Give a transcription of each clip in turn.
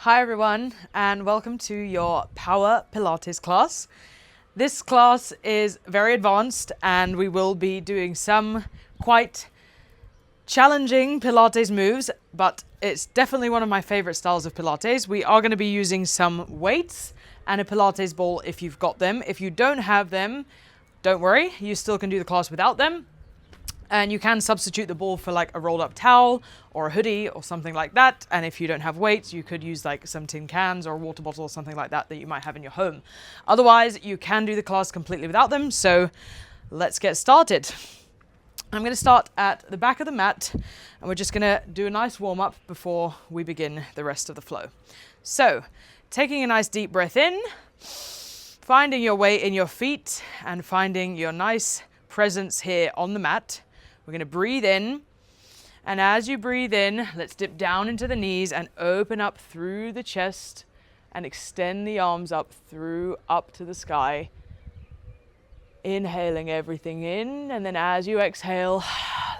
Hi everyone, and welcome to your Power Pilates class. This class is very advanced and we will be doing some quite challenging Pilates moves, but it's definitely one of my favorite styles of Pilates. We are going to be using some weights and a Pilates ball if you've got them. If you don't have them, don't worry, you still can do the class without them. And you can substitute the ball for like a rolled up towel or a hoodie or something like that. And if you don't have weights, you could use like some tin cans or a water bottle or something like that you might have in your home. Otherwise, you can do the class completely without them. So let's get started. I'm going to start at the back of the mat and we're just going to do a nice warm up before we begin the rest of the flow. So taking a nice deep breath in, finding your weight in your feet and finding your nice presence here on the mat. We're going to breathe in, and as you breathe in, let's dip down into the knees and open up through the chest and extend the arms up to the sky. Inhaling everything in, and then as you exhale,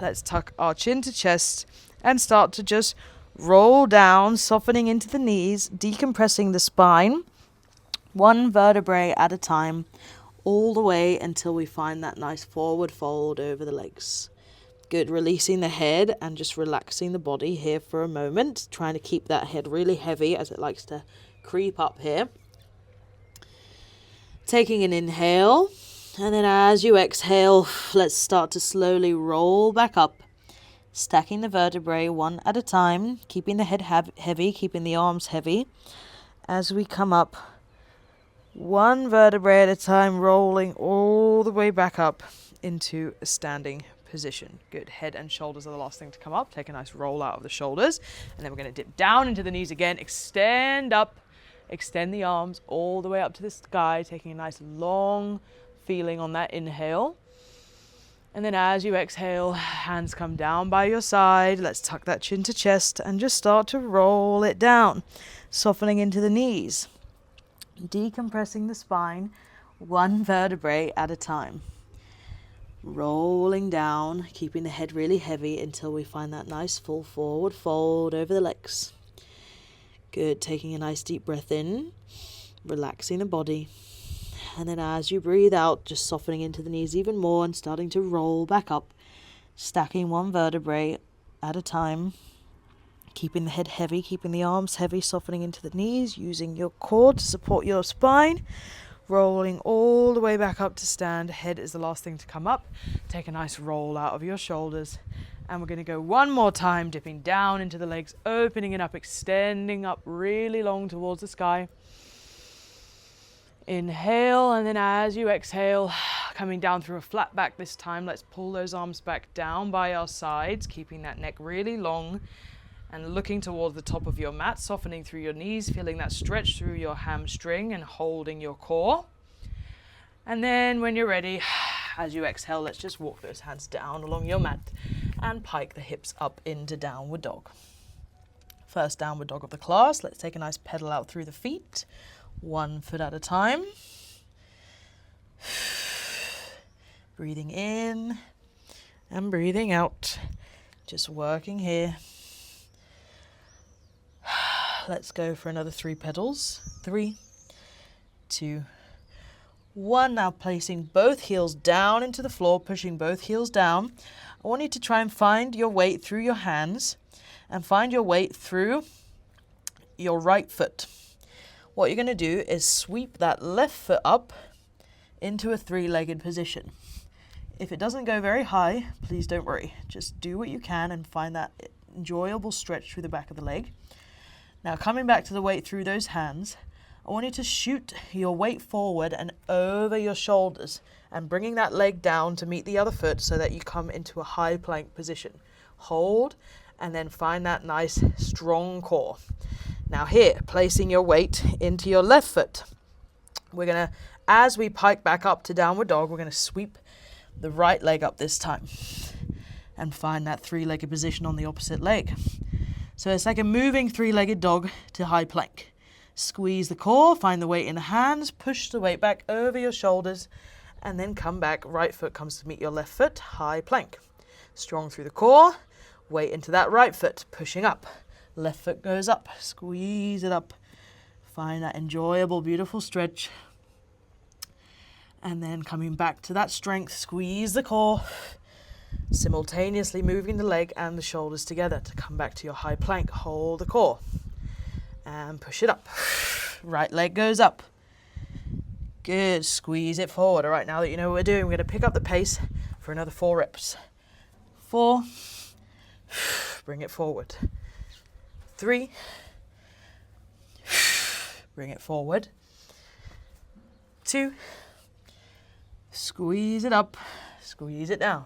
let's tuck our chin to chest and start to just roll down, softening into the knees, decompressing the spine, one vertebrae at a time, all the way until we find that nice forward fold over the legs. Good, releasing the head and just relaxing the body here for a moment, trying to keep that head really heavy as it likes to creep up here. Taking an inhale, and then as you exhale, let's start to slowly roll back up, stacking the vertebrae one at a time, keeping the head heavy, keeping the arms heavy. As we come up, one vertebrae at a time, rolling all the way back up into a standing position. Good. Head and shoulders are the last thing to come up. Take a nice roll out of the shoulders. And then we're going to dip down into the knees again. Extend up. Extend the arms all the way up to the sky. Taking a nice long feeling on that inhale. And then as you exhale, hands come down by your side. Let's tuck that chin to chest and just start to roll it down. Softening into the knees. Decompressing the spine, one vertebrae at a time. Rolling down, keeping the head really heavy until we find that nice full forward fold over the legs. Good, taking a nice deep breath in, relaxing the body. And then as you breathe out, just softening into the knees even more and starting to roll back up, stacking one vertebrae at a time. Keeping the head heavy, keeping the arms heavy, softening into the knees, using your core to support your spine. Rolling all the way back up to stand. Head is the last thing to come up. Take a nice roll out of your shoulders. And we're going to go one more time, dipping down into the legs, opening it up, extending up really long towards the sky. Inhale, and then as you exhale, coming down through a flat back this time, let's pull those arms back down by our sides, keeping that neck really long. And looking towards the top of your mat, softening through your knees, feeling that stretch through your hamstring and holding your core. And then when you're ready, as you exhale, let's just walk those hands down along your mat and pike the hips up into downward dog. First downward dog of the class. Let's take a nice pedal out through the feet, one foot at a time. Breathing in and breathing out. Just working here. Let's go for another 3 pedals. 3, 2, 1. Now placing both heels down into the floor, pushing both heels down. I want you to try and find your weight through your hands and find your weight through your right foot. What you're going to do is sweep that left foot up into a 3-legged position. If it doesn't go very high, please don't worry. Just do what you can and find that enjoyable stretch through the back of the leg. Now coming back to the weight through those hands, I want you to shoot your weight forward and over your shoulders and bringing that leg down to meet the other foot so that you come into a high plank position. Hold and then find that nice strong core. Now here, placing your weight into your left foot. We're going to, as we pike back up to downward dog, we're going to sweep the right leg up this time and find that 3-legged position on the opposite leg. So it's like a moving 3-legged dog to high plank. Squeeze the core, find the weight in the hands, push the weight back over your shoulders, and then come back. Right foot comes to meet your left foot, high plank. Strong through the core, weight into that right foot, pushing up. Left foot goes up, squeeze it up. Find that enjoyable, beautiful stretch. And then coming back to that strength, squeeze the core, simultaneously moving the leg and the shoulders together to come back to your high plank. Hold the core and push it up. Right leg goes up. Good, squeeze it forward. All right, now that you know what we're doing, we're going to pick up the pace for another 4 reps. 4, bring it forward. 3, bring it forward. 2, squeeze it up, squeeze it down.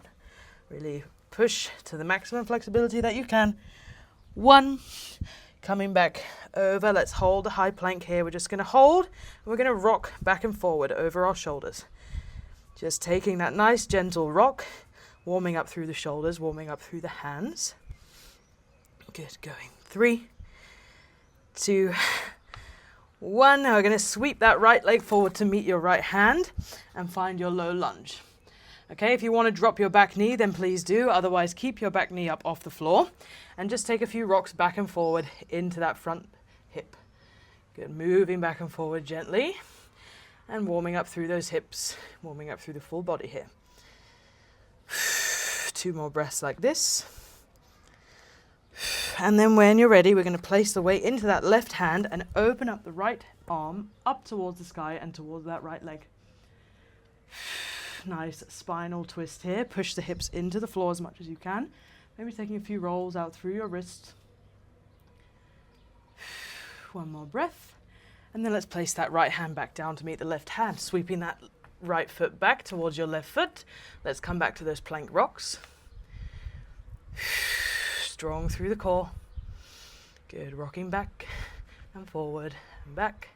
Really push to the maximum flexibility that you can. 1, coming back over. Let's hold the high plank here. We're just going to hold. We're going to rock back and forward over our shoulders. Just taking that nice gentle rock, warming up through the shoulders, warming up through the hands. Good, going. 3, 2, 1. Now we're going to sweep that right leg forward to meet your right hand and find your low lunge. Okay, if you want to drop your back knee, then please do. Otherwise, keep your back knee up off the floor and just take a few rocks back and forward into that front hip. Good, moving back and forward gently and warming up through those hips, warming up through the full body here. 2 more breaths like this. And then when you're ready, we're going to place the weight into that left hand and open up the right arm up towards the sky and towards that right leg. Nice spinal twist here. Push the hips into the floor as much as you can. Maybe taking a few rolls out through your wrists. 1 more breath. And then let's place that right hand back down to meet the left hand, sweeping that right foot back towards your left foot. Let's come back to those plank rocks. Strong through the core. Good, rocking back and forward and back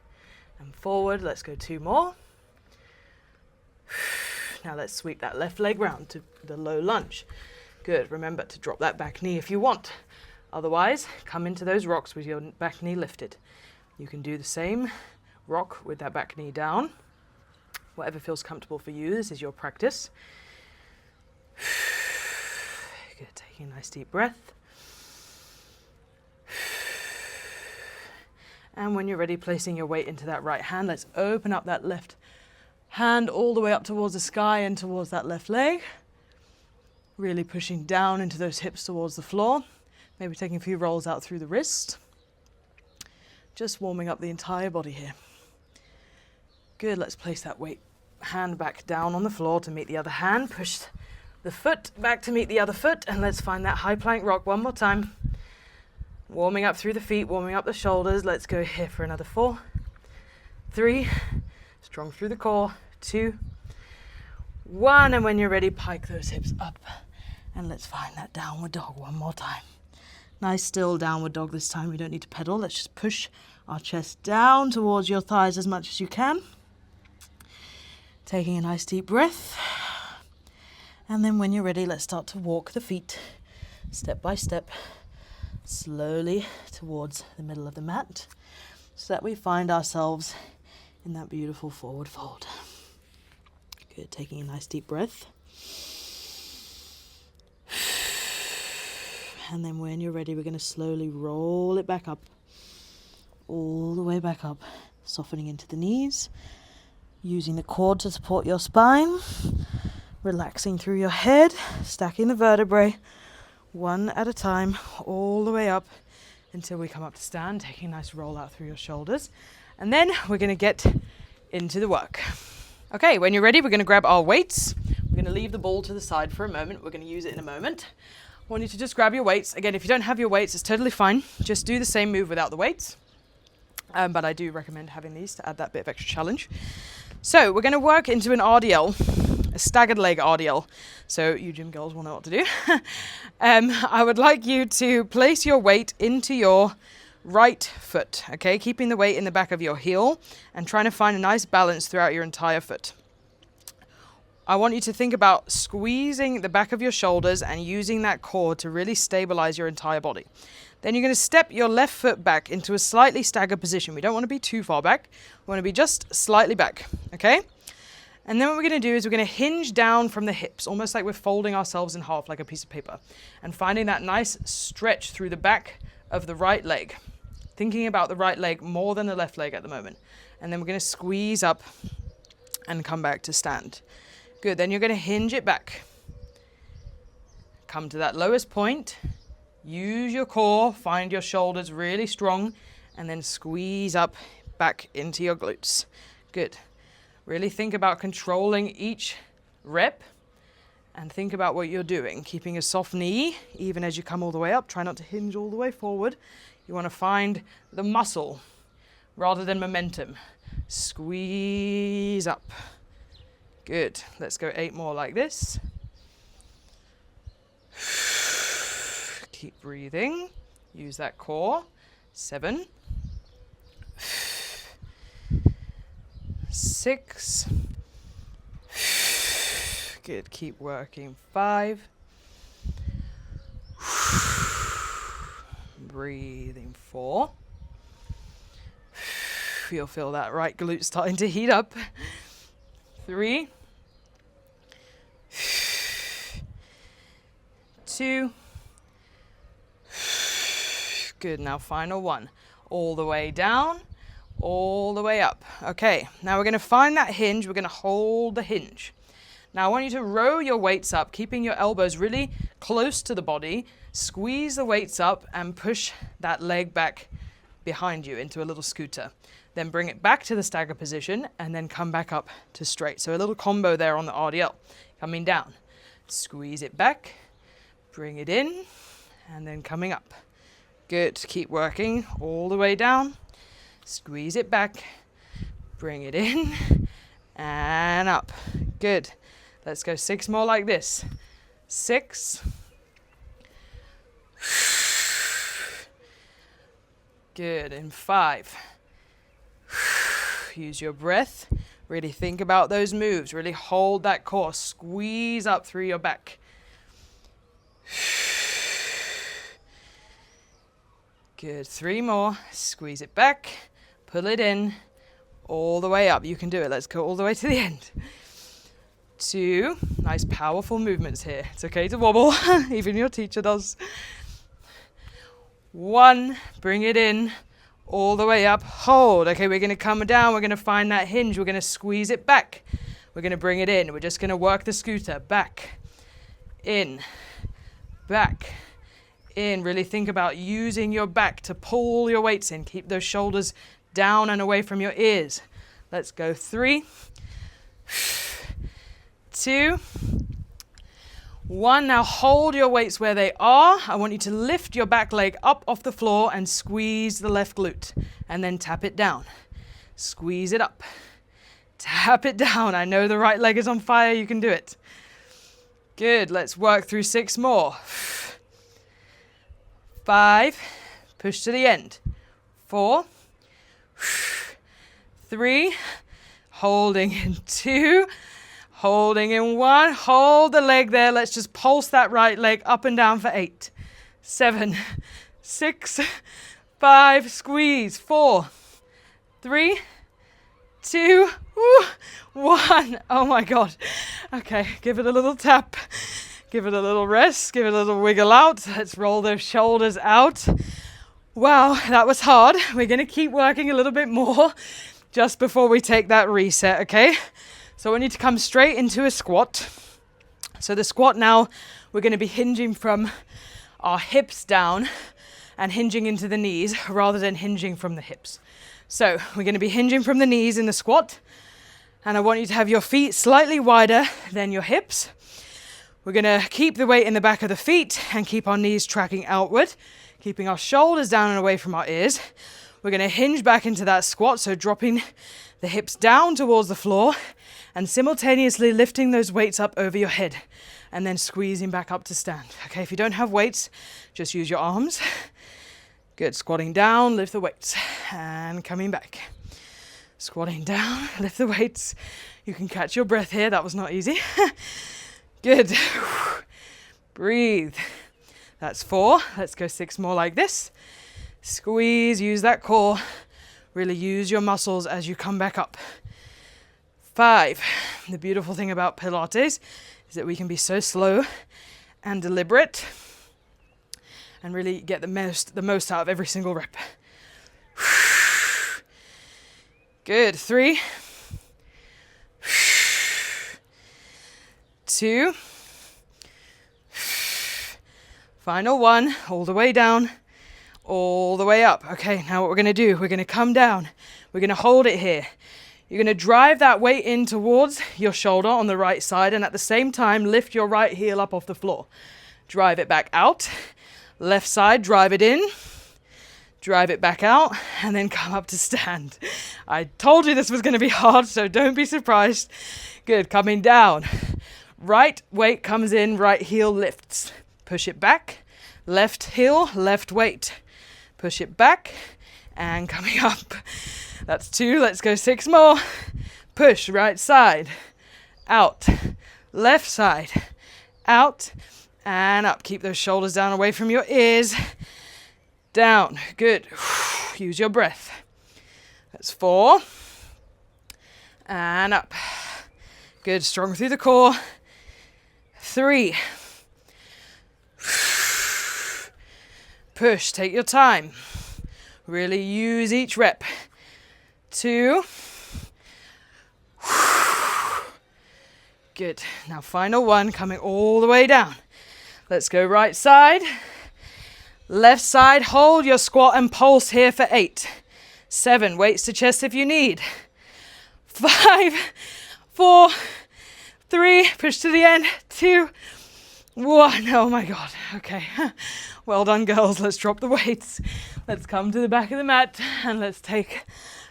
and forward. Let's go 2 more. Now let's sweep that left leg round to the low lunge. Good, remember to drop that back knee if you want. Otherwise, come into those rocks with your back knee lifted. You can do the same rock with that back knee down. Whatever feels comfortable for you, this is your practice. Good, taking a nice deep breath. And when you're ready, placing your weight into that right hand, let's open up that left hand all the way up towards the sky and towards that left leg. Really pushing down into those hips towards the floor. Maybe taking a few rolls out through the wrist. Just warming up the entire body here. Good, let's place that weight hand back down on the floor to meet the other hand. Push the foot back to meet the other foot, and let's find that high plank rock one more time. Warming up through the feet, warming up the shoulders. Let's go here for another 4, 3, strong through the core, 2, 1, and when you're ready, pike those hips up. And let's find that downward dog one more time. Nice still downward dog this time. We don't need to pedal. Let's just push our chest down towards your thighs as much as you can. Taking a nice deep breath. And then when you're ready, let's start to walk the feet step by step, slowly towards the middle of the mat, so that we find ourselves in that beautiful forward fold. Good, taking a nice deep breath. And then when you're ready, we're going to slowly roll it back up, all the way back up, softening into the knees, using the cord to support your spine, relaxing through your head, stacking the vertebrae, one at a time, all the way up until we come up to stand, taking a nice roll out through your shoulders. And then we're going to get into the work. Okay, when you're ready, we're going to grab our weights. We're going to leave the ball to the side for a moment. We're going to use it in a moment. I want you to just grab your weights. Again, if you don't have your weights, it's totally fine. Just do the same move without the weights. But I do recommend having these to add that bit of extra challenge. So we're going to work into an RDL, a staggered leg RDL. So you gym girls will know what to do. I would like you to place your weight into your right foot, okay? Keeping the weight in the back of your heel and trying to find a nice balance throughout your entire foot. I want you to think about squeezing the back of your shoulders and using that core to really stabilize your entire body. Then you're going to step your left foot back into a slightly staggered position. We don't want to be too far back. We want to be just slightly back, okay? And then what we're going to do is we're going to hinge down from the hips, almost like we're folding ourselves in half like a piece of paper, and finding that nice stretch through the back of the right leg. Thinking about the right leg more than the left leg at the moment. And then we're going to squeeze up and come back to stand. Good, then you're going to hinge it back. Come to that lowest point. Use your core, find your shoulders really strong, and then squeeze up back into your glutes. Good. Really think about controlling each rep and think about what you're doing. Keeping a soft knee, even as you come all the way up. Try not to hinge all the way forward. You want to find the muscle rather than momentum. Squeeze up. Good. Let's go 8 more like this. Keep breathing. Use that core. 7. 6. Good. Keep working. 5. Breathing. 4. You'll feel that right glute starting to heat up. 3. 2. Good. Now final 1. All the way down, all the way up. Okay, now we're going to find that hinge. We're going to hold the hinge. Now I want you to row your weights up, keeping your elbows really close to the body. Squeeze the weights up and push that leg back behind you into a little scooter. Then bring it back to the stagger position and then come back up to straight. So a little combo there on the RDL. Coming down. Squeeze it back, bring it in, and then coming up. Good. Keep working all the way down. Squeeze it back, bring it in, and up. Good. Let's go 6 more like this. 6. Good. In 5. Use your breath. Really think about those moves. Really hold that core. Squeeze up through your back. Good. 3 more. Squeeze it back. Pull it in. All the way up. You can do it. Let's go all the way to the end. 2. Nice powerful movements here. It's okay to wobble. Even your teacher does. 1. Bring it in. All the way up. Hold. Okay, we're going to come down. We're going to find that hinge. We're going to squeeze it back. We're going to bring it in. We're just going to work the scooter. Back. In. Back. In. Really think about using your back to pull your weights in. Keep those shoulders down and away from your ears. Let's go. 3. 2. 1. Now hold your weights where they are. I want you to lift your back leg up off the floor and squeeze the left glute. And then tap it down. Squeeze it up. Tap it down. I know the right leg is on fire. You can do it. Good. Let's work through 6 more. 5. Push to the end. 4. 3. Holding in 2. Holding in 1. Hold the leg there. Let's just pulse that right leg up and down for 8. 7. 6. 5. Squeeze. 4. 3. 2. 1. Oh my God. Okay, give it a little tap. Give it a little rest. Give it a little wiggle out. Let's roll those shoulders out. Wow, that was hard. We're going to keep working a little bit more just before we take that reset, okay? So we need to come straight into a squat. So the squat now, we're going to be hinging from our hips down and hinging into the knees rather than hinging from the hips. So we're going to be hinging from the knees in the squat. And I want you to have your feet slightly wider than your hips. We're going to keep the weight in the back of the feet and keep our knees tracking outward, keeping our shoulders down and away from our ears. We're going to hinge back into that squat, so dropping the hips down towards the floor and simultaneously lifting those weights up over your head and then squeezing back up to stand. Okay, if you don't have weights, just use your arms. Good. Squatting down, lift the weights and coming back. Squatting down, lift the weights. You can catch your breath here. That was not easy. Good. Breathe. That's 4. Let's go 6 more like this. Squeeze, use that core. Really use your muscles as you come back up. 5. The beautiful thing about Pilates is that we can be so slow and deliberate and really get the most out of every single rep. Good. 3, 2, final 1, all the way down, all the way up. Okay, now what we're going to do, we're going to come down. We're going to hold it here. You're going to drive that weight in towards your shoulder on the right side, and at the same time, lift your right heel up off the floor. Drive it back out. Left side, drive it in. Drive it back out, and then come up to stand. I told you this was going to be hard, so don't be surprised. Good, coming down. Right weight comes in, right heel lifts. Push it back. Left heel, left weight. Push it back, and coming up. That's 2, let's go 6 more. Push, right side, out, left side, out, and up. Keep those shoulders down away from your ears. Down, good. Use your breath. That's 4, and up. Good, strong through the core. 3. Push, take your time. Really use each rep. 2. Good. Now final 1, coming all the way down. Let's go right side. Left side, hold your squat and pulse here for 8. 7, weights to chest if you need. 5, 4, 3, push to the end. 2, 1. Oh my God. Okay. Well done, girls. Let's drop the weights. Let's come to the back of the mat and let's take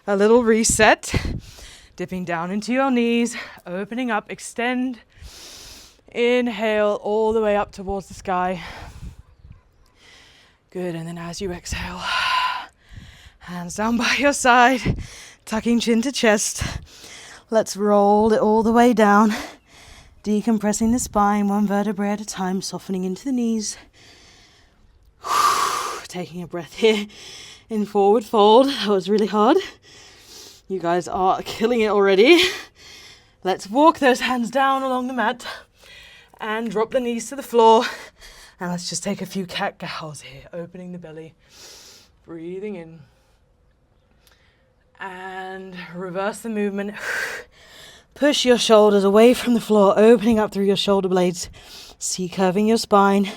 a little reset. Dipping down into your knees, opening up, extend. Inhale all the way up towards the sky. Good, and then as you exhale, hands down by your side, tucking chin to chest. Let's roll it all the way down, decompressing the spine, 1 vertebrae at a time, softening into the knees. Taking a breath here in forward fold. That was really hard. You guys are killing it already. Let's walk those hands down along the mat and drop the knees to the floor. And let's just take a few cat-cows here, opening the belly, breathing in. And reverse the movement. Push your shoulders away from the floor, opening up through your shoulder blades. C-curving your spine.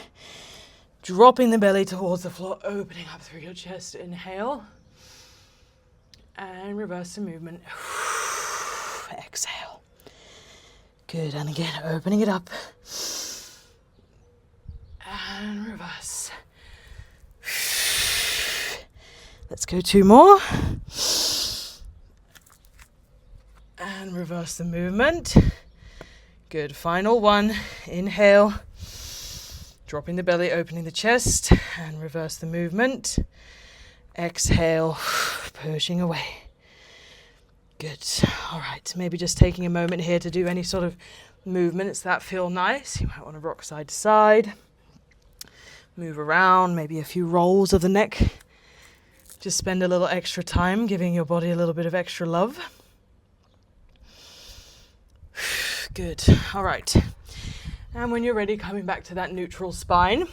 Dropping the belly towards the floor, opening up through your chest. Inhale. And reverse the movement. Exhale. Good, and again, opening it up. And reverse. Let's go 2 more. And reverse the movement. Good, final 1. Inhale. Dropping the belly, opening the chest, and reverse the movement. Exhale, pushing away. Good. All right, maybe just taking a moment here to do any sort of movements that feel nice. You might want to rock side to side. Move around, maybe a few rolls of the neck. Just spend a little extra time giving your body a little bit of extra love. Good. All right. And when you're ready, coming back to that neutral spine,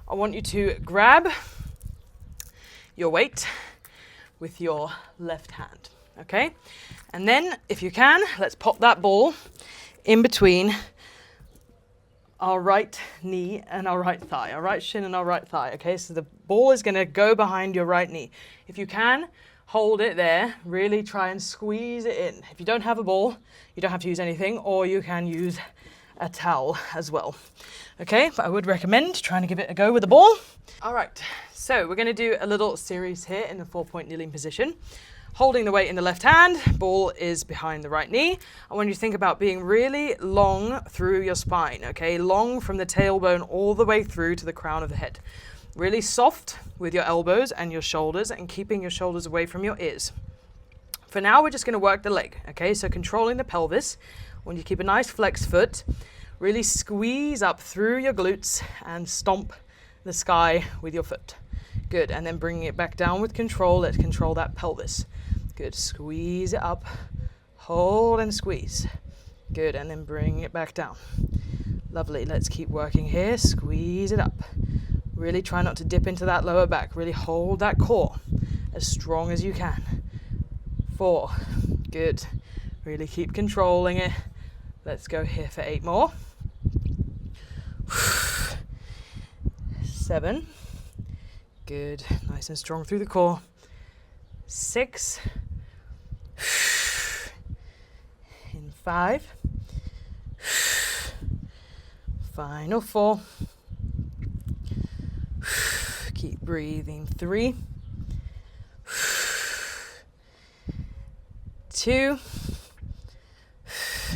I want you to grab your weight with your left hand, okay? And then, if you can, let's pop that ball in between our right knee and our right thigh, our right shin and our right thigh, okay? So the ball is going to go behind your right knee. If you can, hold it there, really try and squeeze it in. If you don't have a ball, you don't have to use anything, or you can use a towel as well. Okay, but I would recommend trying to give it a go with the ball. All right, so we're going to do a little series here in the 4-point kneeling position. Holding the weight in the left hand, ball is behind the right knee. I want you to think about being really long through your spine, okay? Long from the tailbone all the way through to the crown of the head. Really soft with your elbows and your shoulders and keeping your shoulders away from your ears. For now, we're just going to work the leg, okay? So controlling the pelvis. When you keep a nice flexed foot, really squeeze up through your glutes and stomp the sky with your foot. Good, and then bringing it back down with control. Let's control that pelvis. Good, squeeze it up, hold and squeeze. Good, and then bring it back down. Lovely, let's keep working here. Squeeze it up. Really try not to dip into that lower back. Really hold that core as strong as you can. 4, good. Really keep controlling it. Let's go here for 8 more. 7, good. Nice and strong through the core. 6, in 5, final 4, keep breathing. 3, 2,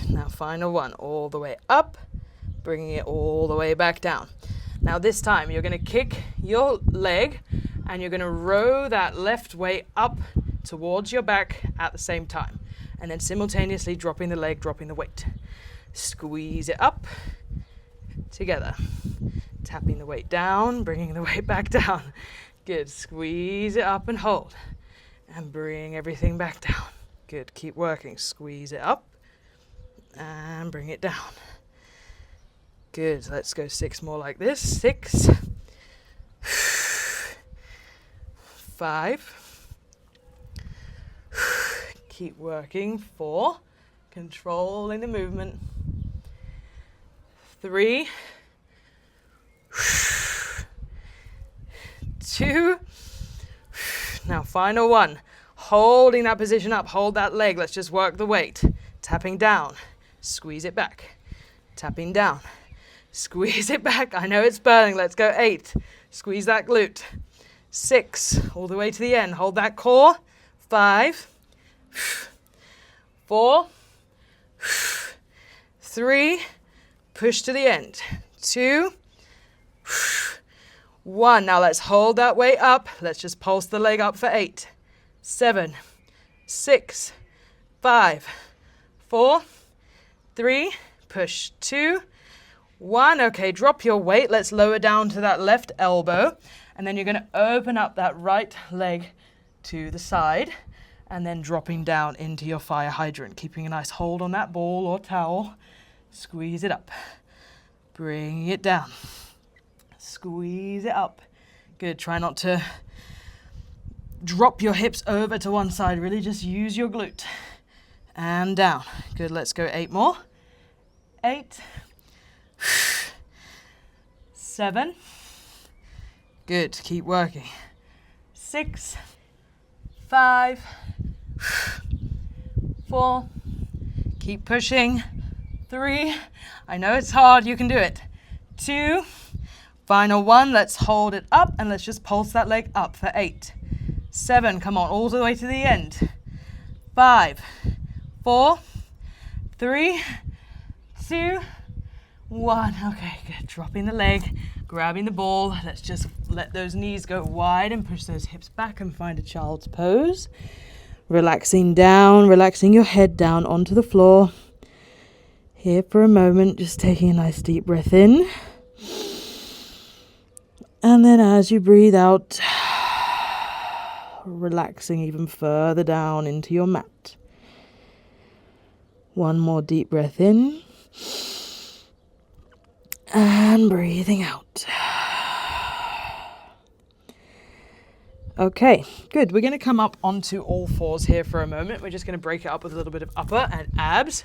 now final 1, all the way up, bringing it all the way back down. Now this time you're going to kick your leg and you're going to row that left way up towards your back at the same time, and then simultaneously dropping the leg, dropping the weight. Squeeze it up, together, tapping the weight down, bringing the weight back down. Good. Squeeze it up and hold, and bring everything back down. Good. Keep working. Squeeze it up and bring it down. Good. Let's go 6 more like this. 6, 5, keep working. 4, controlling the movement. 3, 2, now final 1. Holding that position up, hold that leg. Let's just work the weight. Tapping down, squeeze it back. Tapping down, squeeze it back. I know it's burning. Let's go 8. Squeeze that glute. 6, all the way to the end. Hold that core. 5, 4, 3, push to the end. 2, 1. Now let's hold that weight up. Let's just pulse the leg up for 8, 7, 6, 5, 4, 3, push. 2, 1. Okay, drop your weight. Let's lower down to that left elbow. And then you're going to open up that right leg to the side and then dropping down into your fire hydrant, keeping a nice hold on that ball or towel. Squeeze it up. Bring it down. Squeeze it up. Good. Try not to drop your hips over to one side. Really just use your glute. And down. Good. Let's go 8 more. 8, 7, good, keep working. 6, 5, 4, keep pushing. 3, I know it's hard, you can do it. 2, final 1, let's hold it up and let's just pulse that leg up for 8, 7, come on, all the way to the end. 5, 4, 3, 2, 1. Okay, good. Dropping the leg, grabbing the ball. Let's just let those knees go wide and push those hips back and find a child's pose. Relaxing down, relaxing your head down onto the floor. Here for a moment, just taking a nice deep breath in. And then as you breathe out, relaxing even further down into your mat. One more deep breath in. And breathing out. Okay, good. We're going to come up onto all fours here for a moment. We're just going to break it up with a little bit of upper and abs.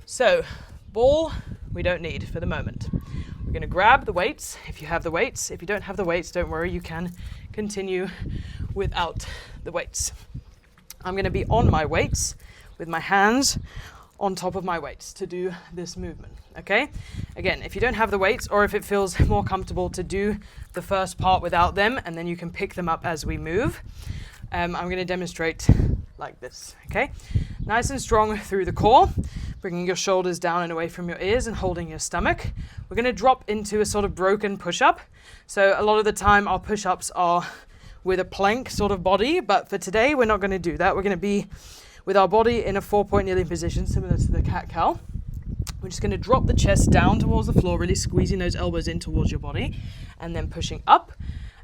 So, ball, we don't need for the moment. We're going to grab the weights if you have the weights. If you don't have the weights, don't worry, you can continue without the weights. I'm going to be on my weights with my hands on top of my weights to do this movement, okay? Again, if you don't have the weights or if it feels more comfortable to do the first part without them and then you can pick them up as we move, I'm going to demonstrate like this, okay? Nice and strong through the core, bringing your shoulders down and away from your ears and holding your stomach. We're going to drop into a sort of broken push-up. So a lot of the time our push-ups are with a plank sort of body, but for today we're not going to do that. We're going to be with our body in a 4-point kneeling position, similar to the cat-cow. We're just going to drop the chest down towards the floor, really squeezing those elbows in towards your body, and then pushing up.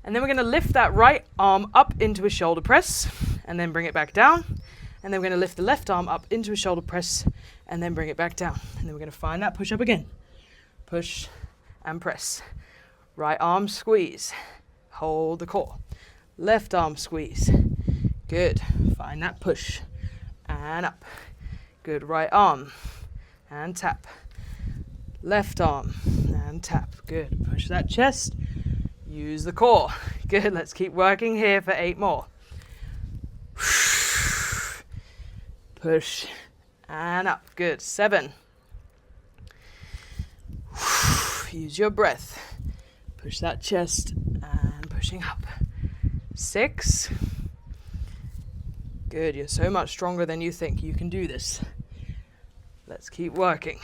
And then we're going to lift that right arm up into a shoulder press, and then bring it back down. And then we're going to lift the left arm up into a shoulder press, and then bring it back down. And then we're going to find that push-up again. Push and press. Right arm squeeze. Hold the core. Left arm squeeze. Good. Find that push. And up. Good. Right arm. And tap. Left arm. And tap. Good. Push that chest. Use the core. Good. Let's keep working here for 8 more. Push. And up. Good. 7. Use your breath. Push that chest and pushing up. 6. Good, you're so much stronger than you think. You can do this. Let's keep working.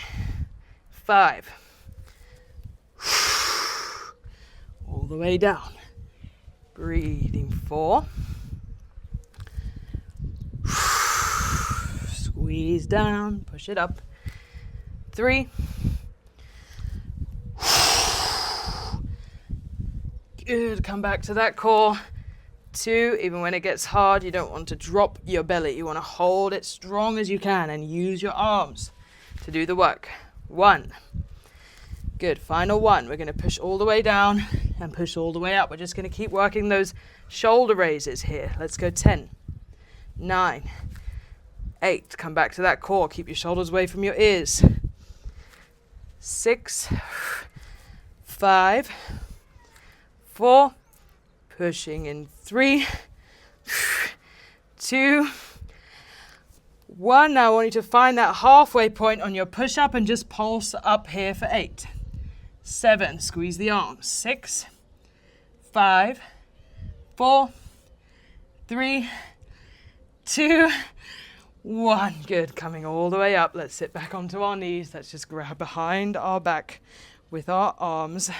5. All the way down. Breathing. 4. Squeeze down, push it up. 3. Good, come back to that core. 2, even when it gets hard, you don't want to drop your belly. You want to hold it strong as you can and use your arms to do the work. 1. Good, final 1. We're going to push all the way down and push all the way up. We're just going to keep working those shoulder raises here. Let's go 10, 9, 8. Come back to that core. Keep your shoulders away from your ears. 6, 5, 4, pushing in 3, 2, 1. Now I want you to find that halfway point on your push-up and just pulse up here for 8, 7, squeeze the arms, 6, 5, 4, 3, 2, 1. Good, coming all the way up. Let's sit back onto our knees. Let's just grab behind our back with our arms,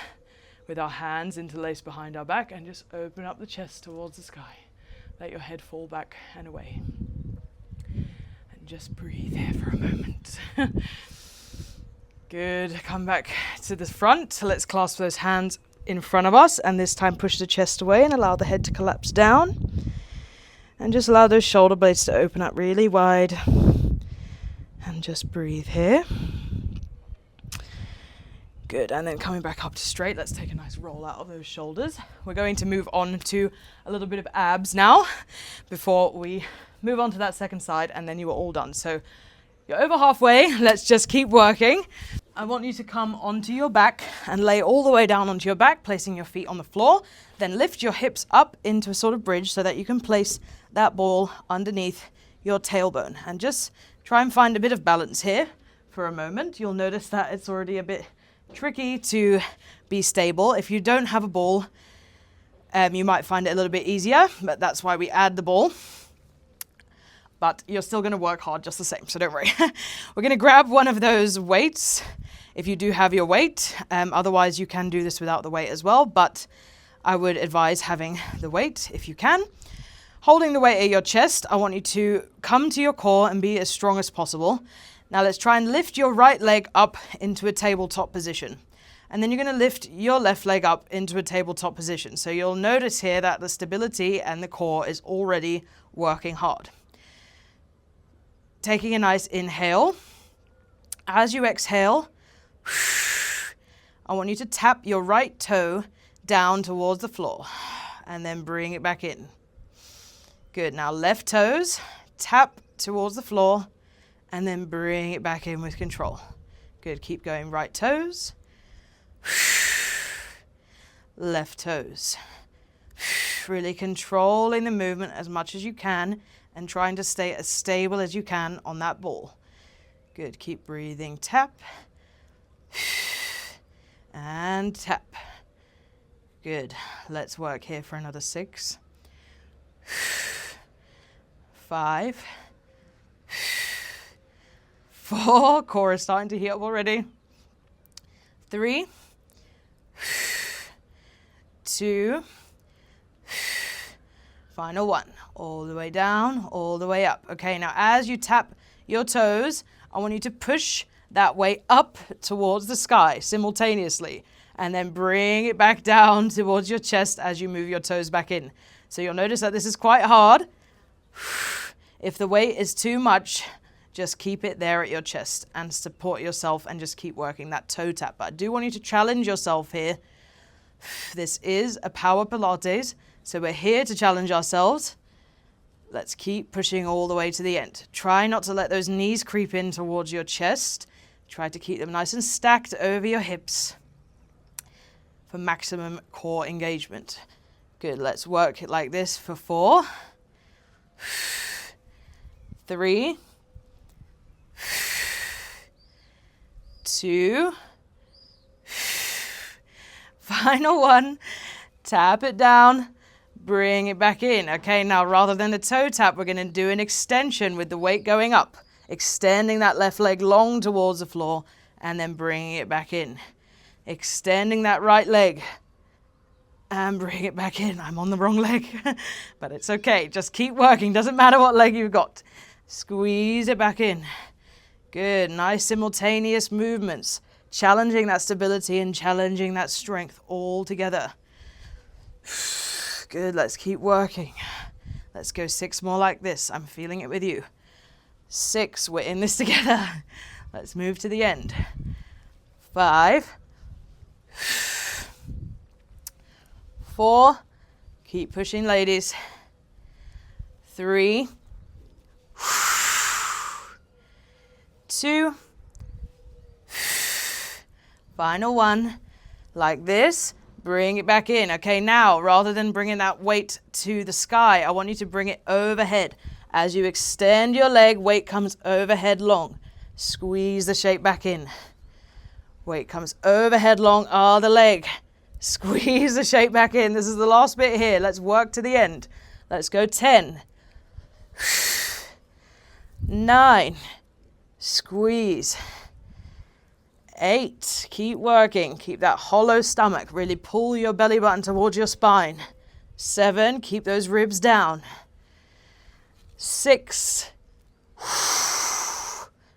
with our hands interlaced behind our back, and just open up the chest towards the sky. Let your head fall back and away. And just breathe here for a moment. Good. Come back to the front. Let's clasp those hands in front of us, and this time push the chest away and allow the head to collapse down. And just allow those shoulder blades to open up really wide. And just breathe here. Good, and then coming back up to straight, let's take a nice roll out of those shoulders. We're going to move on to a little bit of abs now before we move on to that second side, and then you are all done. So you're over halfway, let's just keep working. I want you to come onto your back and lay all the way down onto your back, placing your feet on the floor. Then lift your hips up into a sort of bridge so that you can place that ball underneath your tailbone. And just try and find a bit of balance here for a moment. You'll notice that it's already a bit tricky to be stable. If you don't have a ball, you might find it a little bit easier, but that's why we add the ball. But you're still going to work hard just the same, so don't worry. We're going to grab one of those weights if you do have your weight. Otherwise, you can do this without the weight as well, but I would advise having the weight if you can. Holding the weight at your chest, I want you to come to your core and be as strong as possible. Now let's try and lift your right leg up into a tabletop position. And then you're going to lift your left leg up into a tabletop position. So you'll notice here that the stability and the core is already working hard. Taking a nice inhale. As you exhale, I want you to tap your right toe down towards the floor and then bring it back in. Good. Now left toes, tap towards the floor and then bring it back in with control. Good. Keep going. Right toes, left toes. Really controlling the movement as much as you can and trying to stay as stable as you can on that ball. Good. Keep breathing. Tap and tap. Good. Let's work here for another 6, 5, 4. Core is starting to heat up already. 3, 2, final 1. All the way down, all the way up. Okay, now as you tap your toes, I want you to push that weight up towards the sky simultaneously, and then bring it back down towards your chest as you move your toes back in. So you'll notice that this is quite hard. If the weight is too much, just keep it there at your chest and support yourself and just keep working that toe tap. But I do want you to challenge yourself here This is a power Pilates, so we're here to challenge ourselves. Let's keep pushing all the way to the end. Try not to let those knees creep in towards your chest. Try to keep them nice and stacked over your hips for maximum core engagement. Good, let's work it like this for 4, 3, 2, final 1. Tap it down, bring it back in. Okay, now rather than a toe tap, we're going to do an extension with the weight going up, extending that left leg long towards the floor and then bringing it back in. Extending that right leg and bring it back in. I'm on the wrong leg, but it's okay. Just keep working. Doesn't matter what leg you've got. Squeeze it back in. Good, nice simultaneous movements. Challenging that stability and challenging that strength all together. Good, let's keep working. Let's go 6 more like this. I'm feeling it with you. 6, we're in this together. Let's move to the end. 5, 4, keep pushing ladies. 3, 2, final 1, like this, bring it back in. Okay, now, rather than bringing that weight to the sky, I want you to bring it overhead. As you extend your leg, weight comes overhead long. Squeeze the shape back in. Weight comes overhead long, the leg. Squeeze the shape back in. This is the last bit here. Let's work to the end. Let's go 10, 9, squeeze. 8, keep working. Keep that hollow stomach. Really pull your belly button towards your spine. 7, keep those ribs down. 6,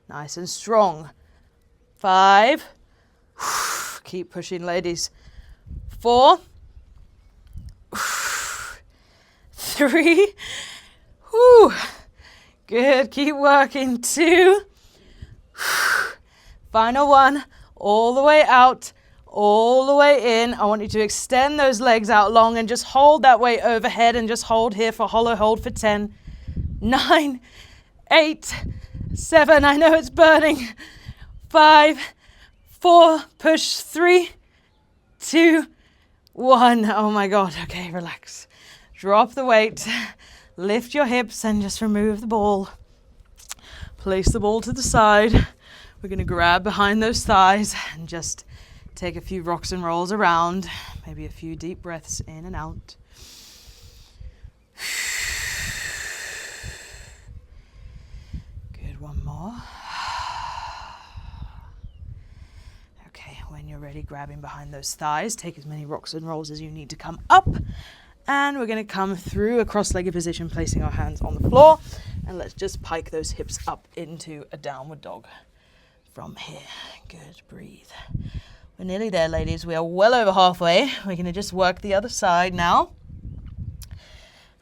nice and strong. 5, keep pushing ladies. 4, 3, good, keep working. 2, final 1, all the way out, all the way in. I want you to extend those legs out long and just hold that weight overhead and just hold here for hollow hold for 10, 9, 8, 7, I know it's burning, 5, 4, push, 3, 2, 1. Oh my God, okay, relax. Drop the weight, lift your hips and just remove the ball. Place the ball to the side. We're going to grab behind those thighs and just take a few rocks and rolls around. Maybe a few deep breaths in and out. Good, one more. Okay, when you're ready, grabbing behind those thighs, take as many rocks and rolls as you need to come up. And we're going to come through a cross-legged position, placing our hands on the floor. And let's just pike those hips up into a downward dog. From here. Good, breathe. We're nearly there, ladies. We are well over halfway. We're going to just work the other side now.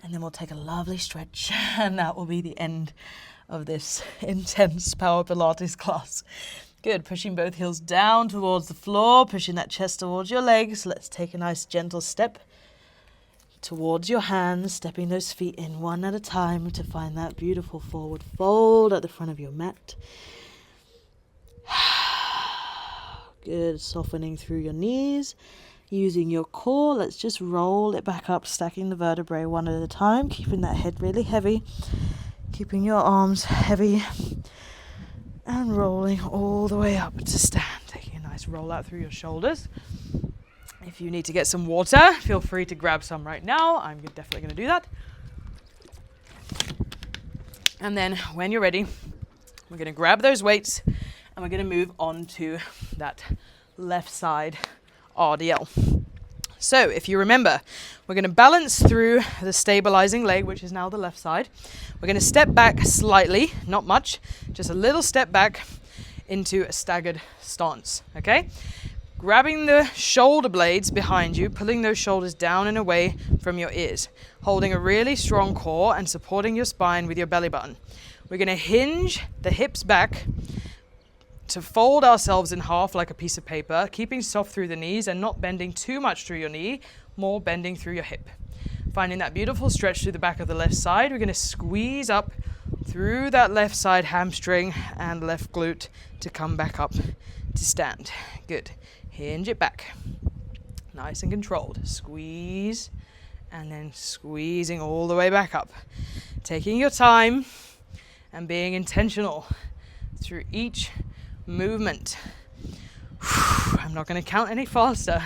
And then we'll take a lovely stretch. And that will be the end of this intense Power Pilates class. Good, pushing both heels down towards the floor, pushing that chest towards your legs. Let's take a nice gentle step towards your hands, stepping those feet in one at a time to find that beautiful forward fold at the front of your mat. Good, softening through your knees, using your core. Let's just roll it back up, stacking the vertebrae one at a time, keeping that head really heavy, keeping your arms heavy, and rolling all the way up to stand. Taking a nice roll out through your shoulders. If you need to get some water, feel free to grab some right now. I'm definitely going to do that. And then when you're ready, we're going to grab those weights and we're going to move on to that left side RDL. So if you remember, we're going to balance through the stabilizing leg, which is now the left side. We're going to step back slightly, not much, just a little step back into a staggered stance, okay? Grabbing the shoulder blades behind you, pulling those shoulders down and away from your ears, holding a really strong core and supporting your spine with your belly button. We're going to hinge the hips back, to fold ourselves in half like a piece of paper, keeping soft through the knees and not bending too much through your knee, more bending through your hip. Finding that beautiful stretch through the back of the left side, we're going to squeeze up through that left side hamstring and left glute to come back up to stand. Good. Hinge it back. Nice and controlled. Squeeze and then squeezing all the way back up. Taking your time and being intentional through each movement. I'm not going to count any faster.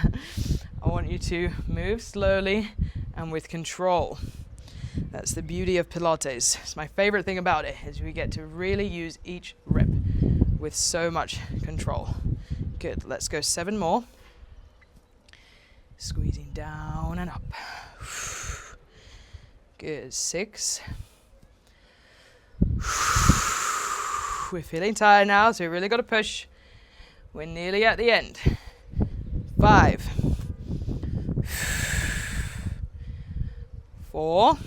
I want you to move slowly and with control. That's the beauty of Pilates. It's my favorite thing about it, is we get to really use each rep with so much control. Good, let's go 7 more. Squeezing down and up. Good, 6. We're feeling tired now, so we really got to push. We're nearly at the end. 5. 4.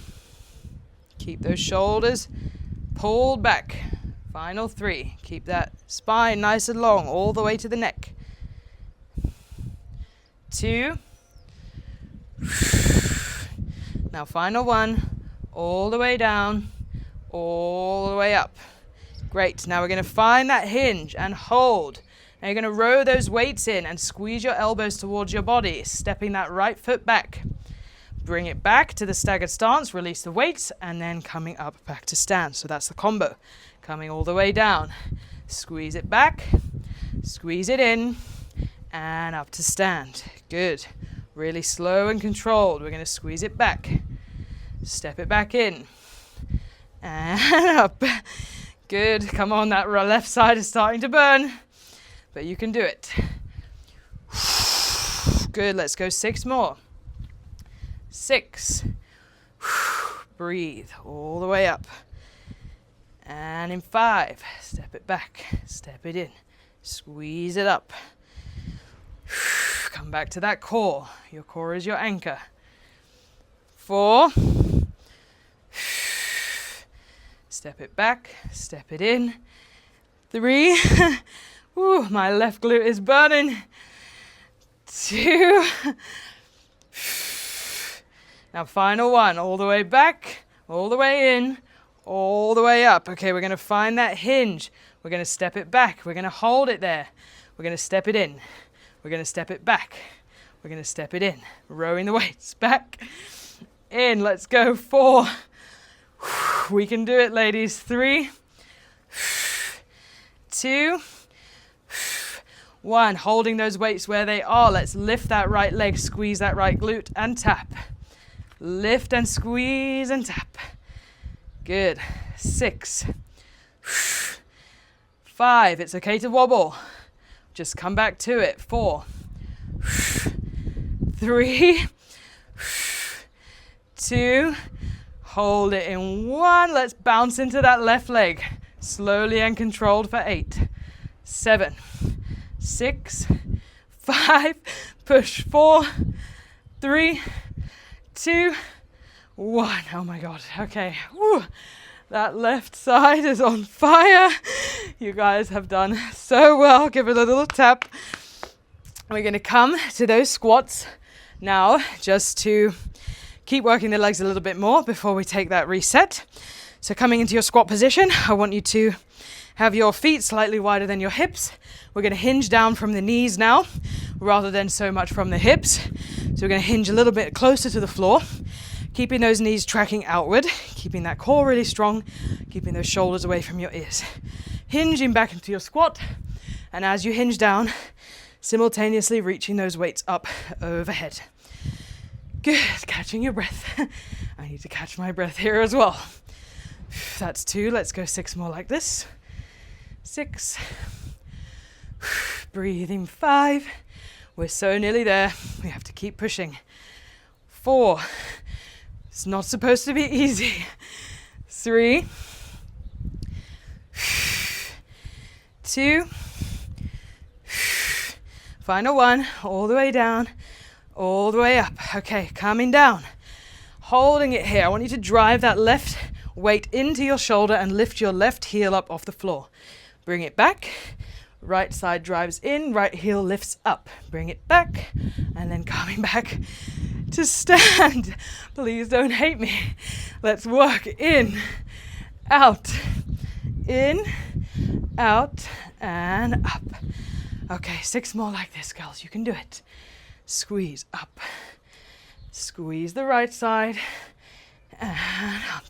Keep those shoulders pulled back. Final 3. Keep that spine nice and long all the way to the neck. 2. Now final 1. All the way down, all the way up. Great. Now we're going to find that hinge and hold. Now you're going to row those weights in and squeeze your elbows towards your body, stepping that right foot back. Bring it back to the staggered stance, release the weights, and then coming up back to stand. So that's the combo. Coming all the way down. Squeeze it back, squeeze it in, and up to stand. Good. Really slow and controlled. We're going to squeeze it back. Step it back in. And up. Good. Come on, that left side is starting to burn, but you can do it. Good. Let's go 6 more. 6. Breathe all the way up. And in 5, step it back, step it in, squeeze it up. Come back to that core. Your core is your anchor. 4. Step it back, step it in. 3. Ooh, my left glute is burning. 2. Now final 1, all the way back, all the way in, all the way up. Okay, we're going to find that hinge. We're going to step it back. We're going to hold it there. We're going to step it in. We're going to step it back. We're going to step it in. Rowing the weights back, in. Let's go. 4. We can do it, ladies. 3, 2, 1. Holding those weights where they are. Let's lift that right leg, squeeze that right glute, and tap. Lift and squeeze and tap. Good. 6. 5. It's okay to wobble. Just come back to it. 4. 3. 2. Hold it in 1. Let's bounce into that left leg. Slowly and controlled for 8. 7. 6. 5. Push. 4. 3. 2. 1. Oh my God. Okay. Woo. That left side is on fire. You guys have done so well. Give it a little tap. We're going to come to those squats now, just to keep working the legs a little bit more before we take that reset. So coming into your squat position, I want you to have your feet slightly wider than your hips. We're going to hinge down from the knees now, rather than so much from the hips. So we're going to hinge a little bit closer to the floor, keeping those knees tracking outward, keeping that core really strong, keeping those shoulders away from your ears. Hinging back into your squat, and as you hinge down, simultaneously reaching those weights up overhead. Good, catching your breath. I need to catch my breath here as well. That's 2, let's go 6 more like this. 6. Breathing. 5. We're so nearly there. We have to keep pushing. 4. It's not supposed to be easy. 3. 2. Final 1. All the way down. All the way up. Okay, coming down. Holding it here. I want you to drive that left weight into your shoulder and lift your left heel up off the floor. Bring it back. Right side drives in, right heel lifts up. Bring it back, and then coming back to stand. Please don't hate me. Let's work in, out, and up. Okay, 6 more like this, girls. You can do it. Squeeze up. Squeeze the right side, and up.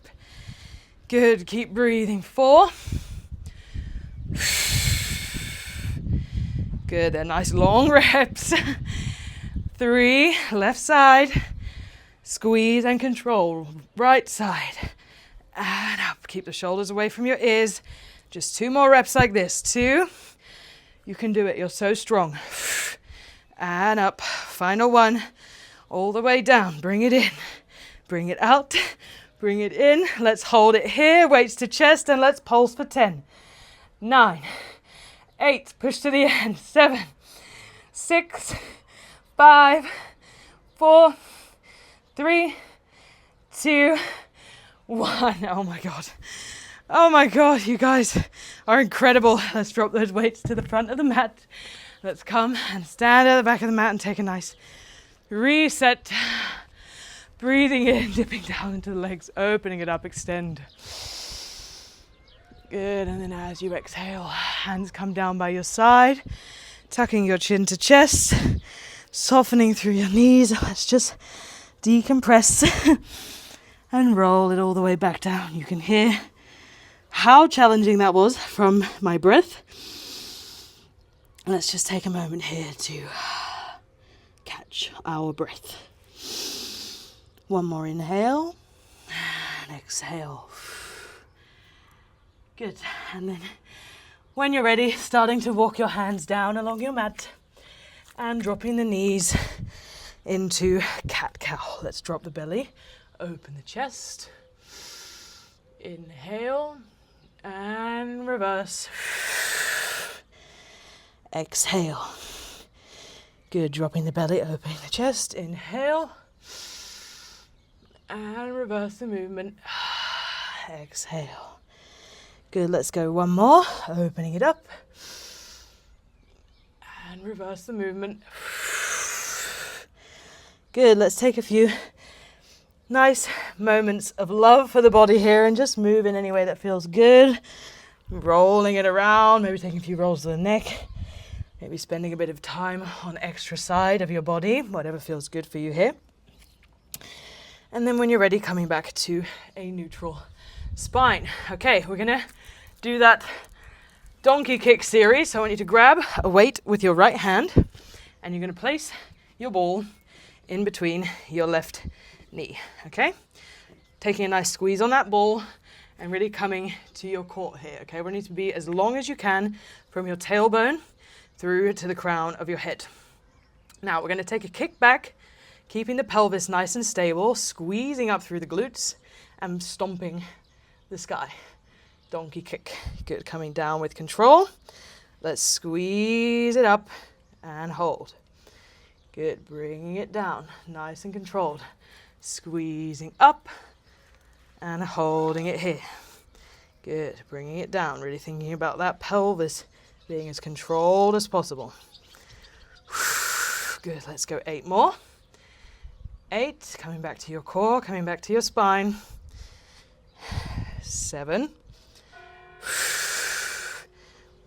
Good, keep breathing. 4. Good, they're nice long reps. 3, left side, squeeze and control, right side, and up. Keep the shoulders away from your ears. Just 2 more reps like this. 2, you can do it, you're so strong. And up, final 1, all the way down, bring it in, bring it out, bring it in. Let's hold it here, weights to chest, and let's pulse for 10. 9, 8, push to the end. 7, 6, 5, 4, 3, 2, 1. Oh my God. Oh my God, you guys are incredible. Let's drop those weights to the front of the mat. Let's come and stand at the back of the mat and take a nice reset. Breathing in, dipping down into the legs, opening it up, extend. Good, and then as you exhale, hands come down by your side, tucking your chin to chest, softening through your knees. Let's just decompress and roll it all the way back down. You can hear how challenging that was from my breath. Let's just take a moment here to catch our breath. 1 more inhale and exhale. Good, and then when you're ready, starting to walk your hands down along your mat and dropping the knees into cat-cow. Let's drop the belly, open the chest, inhale and reverse. Exhale. Good, dropping the belly, opening the chest, inhale and reverse the movement. Exhale. Good, let's go 1 more, opening it up and reverse the movement. Good, let's take a few nice moments of love for the body here and just move in any way that feels good. Rolling it around, maybe taking a few rolls to the neck, maybe spending a bit of time on extra side of your body, whatever feels good for you here. And then when you're ready, coming back to a neutral spine. Okay, we're gonna do that donkey kick series. So I want you to grab a weight with your right hand and you're gonna place your ball in between your left knee, okay? Taking a nice squeeze on that ball and really coming to your core here, okay? We need to be as long as you can from your tailbone through to the crown of your head. Now we're gonna take a kick back, keeping the pelvis nice and stable, squeezing up through the glutes and stomping the sky. Donkey kick. Good, coming down with control. Let's squeeze it up and hold. Good, bringing it down, nice and controlled. Squeezing up and holding it here. Good, bringing it down, really thinking about that pelvis being as controlled as possible. Good, let's go 8 more. 8, coming back to your core, coming back to your spine. 7.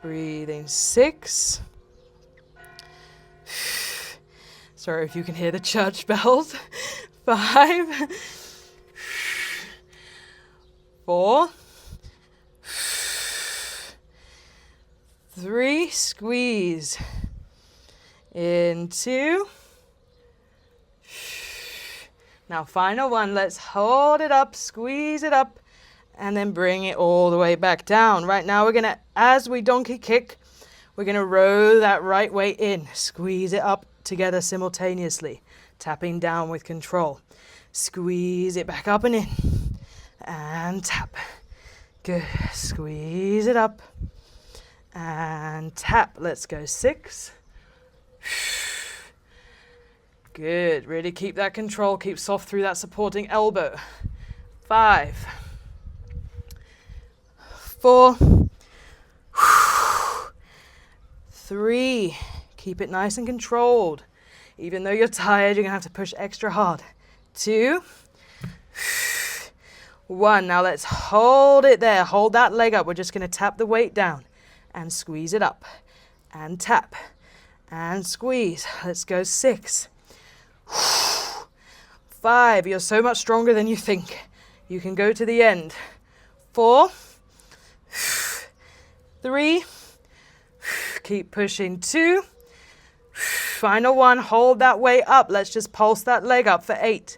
Breathing. 6. Sorry if you can hear the church bells. 5. 4. 3. Squeeze. Into. Now final 1, let's hold it up, squeeze it up, and then bring it all the way back down. Right now we're gonna, as we donkey kick, we're gonna row that right way in, squeeze it up together simultaneously, tapping down with control. Squeeze it back up and in, and tap. Good, squeeze it up, and tap. Let's go 6. Good, really keep that control, keep soft through that supporting elbow. 5, 4, 3. Keep it nice and controlled. Even though you're tired, you're going to have to push extra hard. 2. 1. Now let's hold it there. Hold that leg up. We're just going to tap the weight down and squeeze it up. And tap. And squeeze. Let's go. 6. 5. You're so much stronger than you think. You can go to the end. 4. 3. Keep pushing. 2. Final 1. Hold that weight up. Let's just pulse that leg up for 8.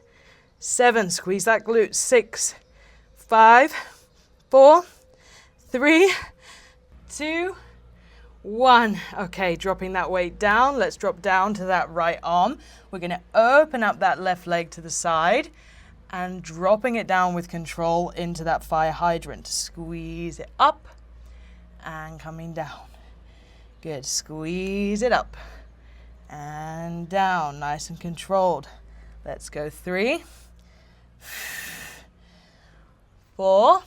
7. Squeeze that glute. 6. 5. 4. 3. 2. 1. Okay, dropping that weight down. Let's drop down to that right arm. We're going to open up that left leg to the side and dropping it down with control into that fire hydrant. Squeeze it up and coming down. Good. Squeeze it up and down. Nice and controlled. Let's go. 3. 4.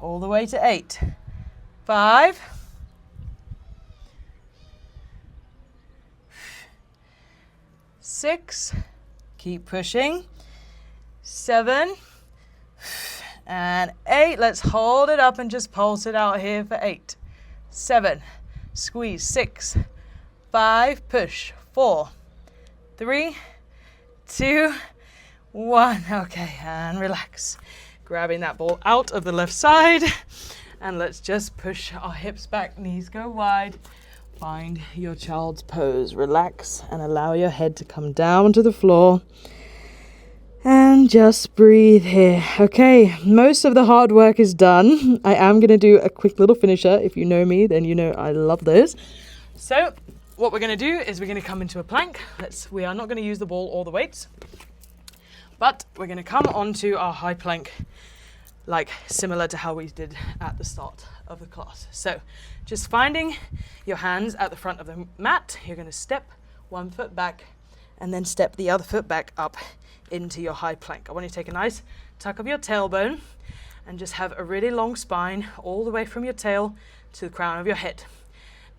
All the way to 8. 5. 6. Keep pushing. 7. And 8. Let's hold it up and just pulse it out here for 8. 7. Squeeze. 6. 5. Push. 4. 3. 2. 1. Okay, and relax. Grabbing that ball out of the left side. And let's just push our hips back, knees go wide. Find your child's pose. Relax and allow your head to come down to the floor. And just breathe here. Okay, most of the hard work is done. I am going to do a quick little finisher. If you know me, then you know I love those. So what we're going to do is we're going to come into a plank. We are not going to use the ball or the weights, but we're going to come onto our high plank, like similar to how we did at the start of the class. So just finding your hands at the front of the mat. You're going to step one foot back and then step the other foot back up into your high plank. I want you to take a nice tuck of your tailbone and just have a really long spine all the way from your tail to the crown of your head.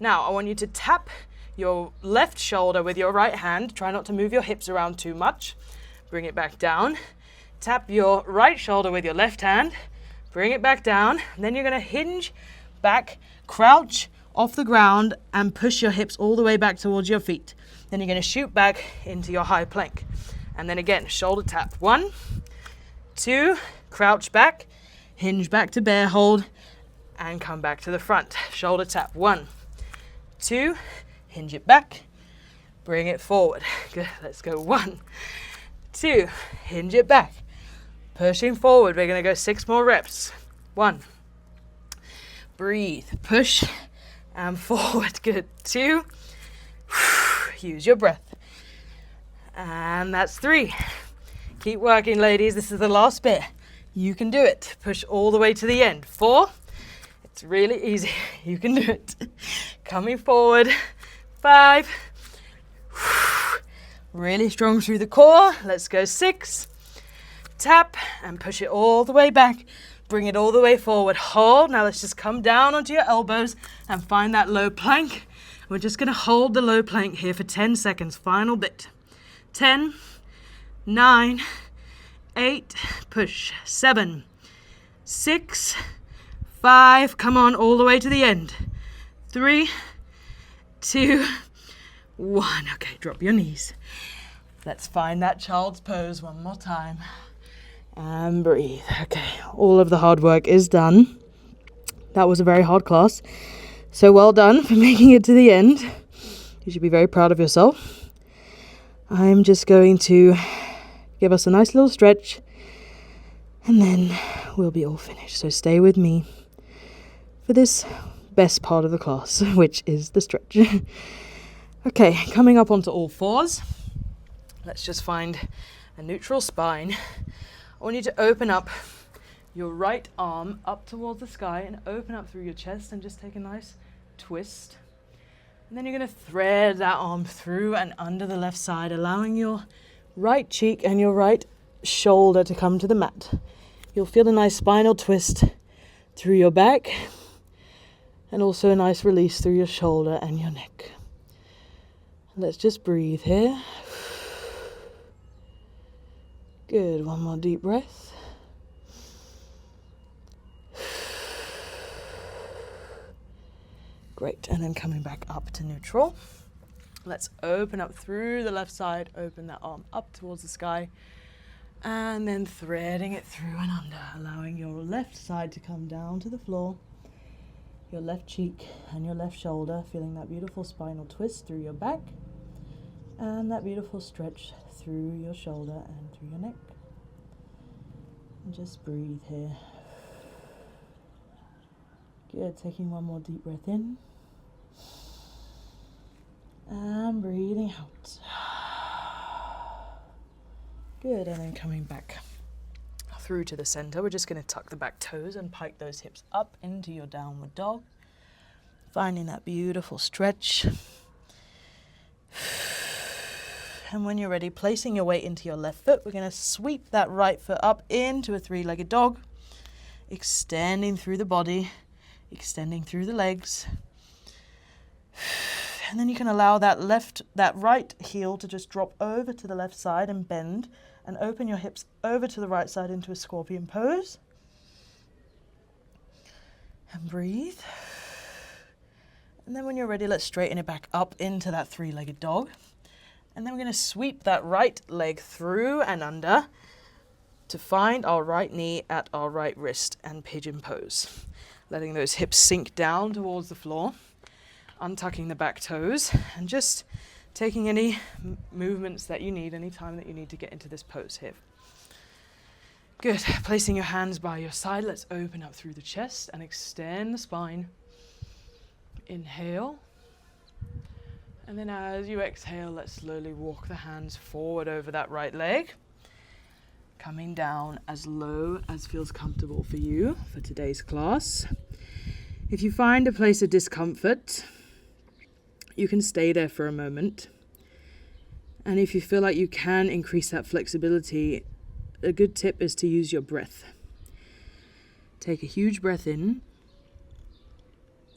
Now I want you to tap your left shoulder with your right hand. Try not to move your hips around too much. Bring it back down. Tap your right shoulder with your left hand. Bring it back down. Then you're going to hinge back, crouch off the ground and push your hips all the way back towards your feet. Then you're going to shoot back into your high plank. And then again, shoulder tap. 1, 2, crouch back, hinge back to bear hold, and come back to the front. Shoulder tap. 1, 2, hinge it back, bring it forward. Good. Let's go. 1, 2, hinge it back, pushing forward. We're going to go 6 more reps. 1, breathe, push, and forward. Good. 2, use your breath. And that's 3. Keep working, ladies. This is the last bit. You can do it. Push all the way to the end. 4. It's really easy. You can do it. Coming forward. 5. Really strong through the core. Let's go. 6. Tap and push it all the way back. Bring it all the way forward. Hold. Now let's just come down onto your elbows and find that low plank. We're just going to hold the low plank here for 10 seconds. Final bit. 10, 9, 8, push. 7, 6, 5, come on, all the way to the end. 3, 2, 1. Okay, drop your knees. Let's find that child's pose one more time. And breathe. Okay, all of the hard work is done. That was a very hard class. So well done for making it to the end. You should be very proud of yourself. I'm just going to give us a nice little stretch and then we'll be all finished. So stay with me for this best part of the class, which is the stretch. Okay, coming up onto all fours. Let's just find a neutral spine. I want you to open up your right arm up towards the sky and open up through your chest and just take a nice twist. And then you're going to thread that arm through and under the left side, allowing your right cheek and your right shoulder to come to the mat. You'll feel a nice spinal twist through your back, And also a nice release through your shoulder and your neck. Let's just breathe here. Good, one more deep breath. Great, and then coming back up to neutral. Let's open up through the left side, open that arm up towards the sky, and then threading it through and under, allowing your left side to come down to the floor, your left cheek and your left shoulder, feeling that beautiful spinal twist through your back, and that beautiful stretch through your shoulder and through your neck. And just breathe here. Good, taking one more deep breath in. And breathing out. Good, and then coming back through to the center. We're just going to tuck the back toes and pike those hips up into your downward dog. Finding that beautiful stretch. And when you're ready, placing your weight into your left foot, we're going to sweep that right foot up into a three-legged dog, extending through the body, extending through the legs. And then you can allow that right heel to just drop over to the left side and bend, and open your hips over to the right side into a scorpion pose. And breathe. And then when you're ready, let's straighten it back up into that three-legged dog. And then we're going to sweep that right leg through and under to find our right knee at our right wrist and pigeon pose. Letting those hips sink down towards the floor. Untucking the back toes and just taking any movements that you need, any time that you need to get into this pose here. Good. Placing your hands by your side, let's open up through the chest and extend the spine. Inhale. And then as you exhale, let's slowly walk the hands forward over that right leg. Coming down as low as feels comfortable for you for today's class. If you find a place of discomfort, you can stay there for a moment. And if you feel like you can increase that flexibility, a good tip is to use your breath. Take a huge breath in.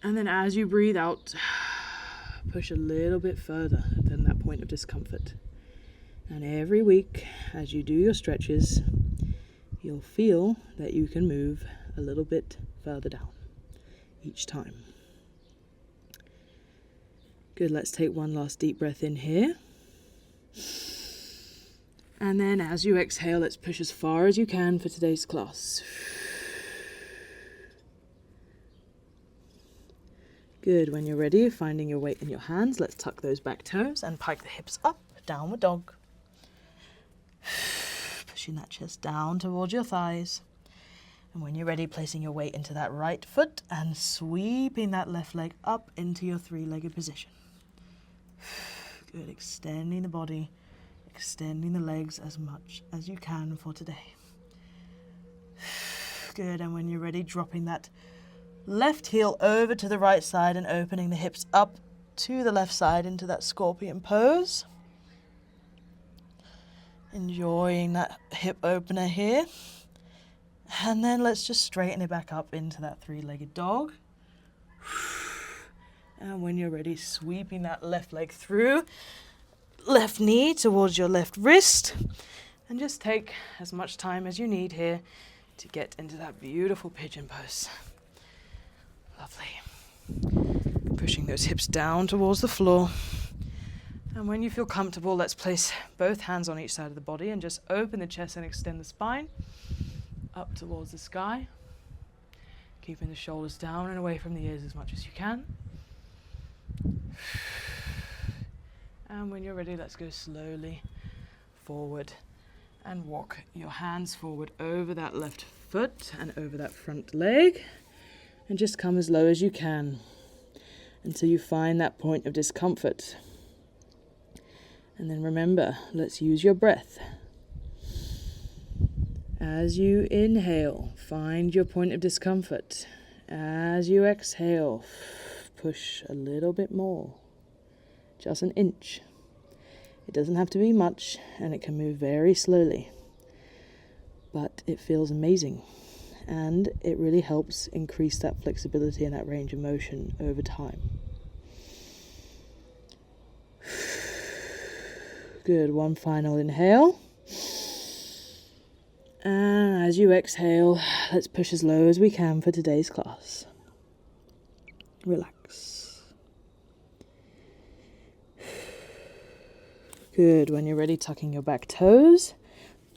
And then as you breathe out, push a little bit further than that point of discomfort. And every week, as you do your stretches, you'll feel that you can move a little bit further down each time. Good, let's take one last deep breath in here. And then as you exhale, let's push as far as you can for today's class. Good, when you're ready, finding your weight in your hands, let's tuck those back toes and pike the hips up, downward dog. Pushing that chest down towards your thighs. And when you're ready, placing your weight into that right foot and sweeping that left leg up into your three-legged position. Good, extending the body, extending the legs as much as you can for today. Good, and when you're ready, dropping that left heel over to the right side and opening the hips up to the left side into that scorpion pose. Enjoying that hip opener here. And then let's just straighten it back up into that three-legged dog. And when you're ready, sweeping that left leg through, left knee towards your left wrist. And just take as much time as you need here to get into that beautiful pigeon pose. Lovely. Pushing those hips down towards the floor. And when you feel comfortable, let's place both hands on each side of the body and just open the chest and extend the spine up towards the sky. Keeping the shoulders down and away from the ears as much as you can. And when you're ready, let's go slowly forward and walk your hands forward over that left foot and over that front leg. And just come as low as you can until you find that point of discomfort. And then remember, let's use your breath. As you inhale, find your point of discomfort. As you exhale, push a little bit more, just an inch. It doesn't have to be much, and it can move very slowly, but it feels amazing. and it really helps increase that flexibility and that range of motion over time. Good, one final inhale. And as you exhale, let's push as low as we can for today's class. Relax. Good, when you're ready, tucking your back toes,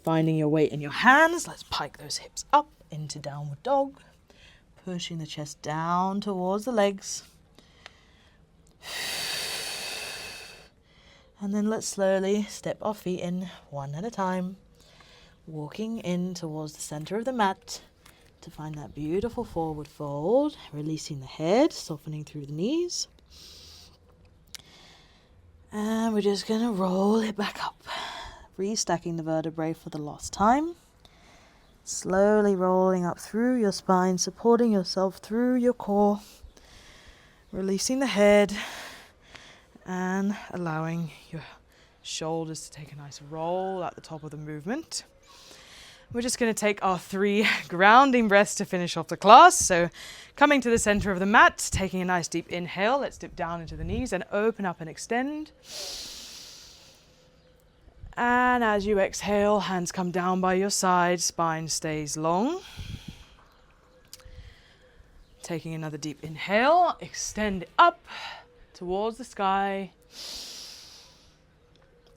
finding your weight in your hands. Let's pike those hips up into downward dog, pushing the chest down towards the legs. And then let's slowly step our feet in one at a time, walking in towards the center of the mat to find that beautiful forward fold, releasing the head, softening through the knees. And we're just going to roll it back up, restacking the vertebrae for the last time. Slowly rolling up through your spine, supporting yourself through your core, releasing the head and allowing your shoulders to take a nice roll at the top of the movement. We're just going to take our 3 grounding breaths to finish off the class. So coming to the center of the mat, taking a nice deep inhale. Let's dip down into the knees and open up and extend. And as you exhale, hands come down by your side, spine stays long. Taking another deep inhale, extend it up towards the sky.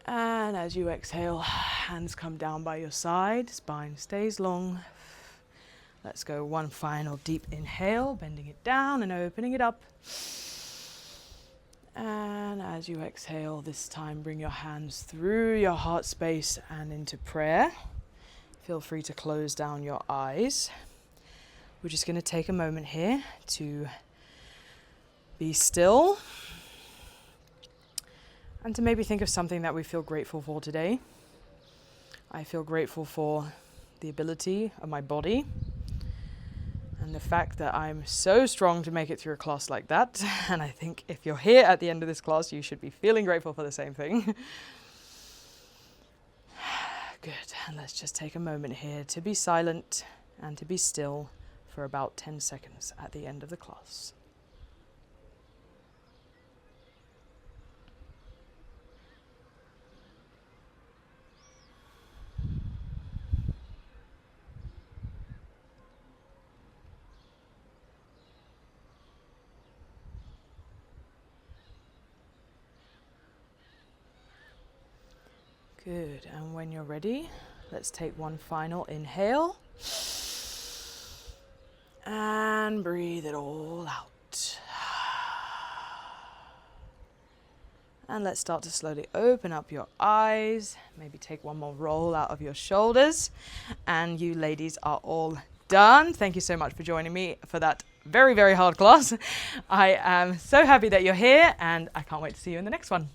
And as you exhale, hands come down by your side, spine stays long. Let's go one final deep inhale, bending it down and opening it up. And as you exhale, this time bring your hands through your heart space and into prayer. Feel free to close down your eyes. We're just going to take a moment here to be still and to maybe think of something that we feel grateful for today. I feel grateful for the ability of my body and the fact that I'm so strong to make it through a class like that. And I think if you're here at the end of this class, you should be feeling grateful for the same thing. Good. And let's just take a moment here to be silent and to be still for about 10 seconds at the end of the class. Good, and when you're ready, let's take one final inhale and breathe it all out. And let's start to slowly open up your eyes, maybe take one more roll out of your shoulders, and you ladies are all done. Thank you so much for joining me for that very, very hard class. I am so happy that you're here, and I can't wait to see you in the next one.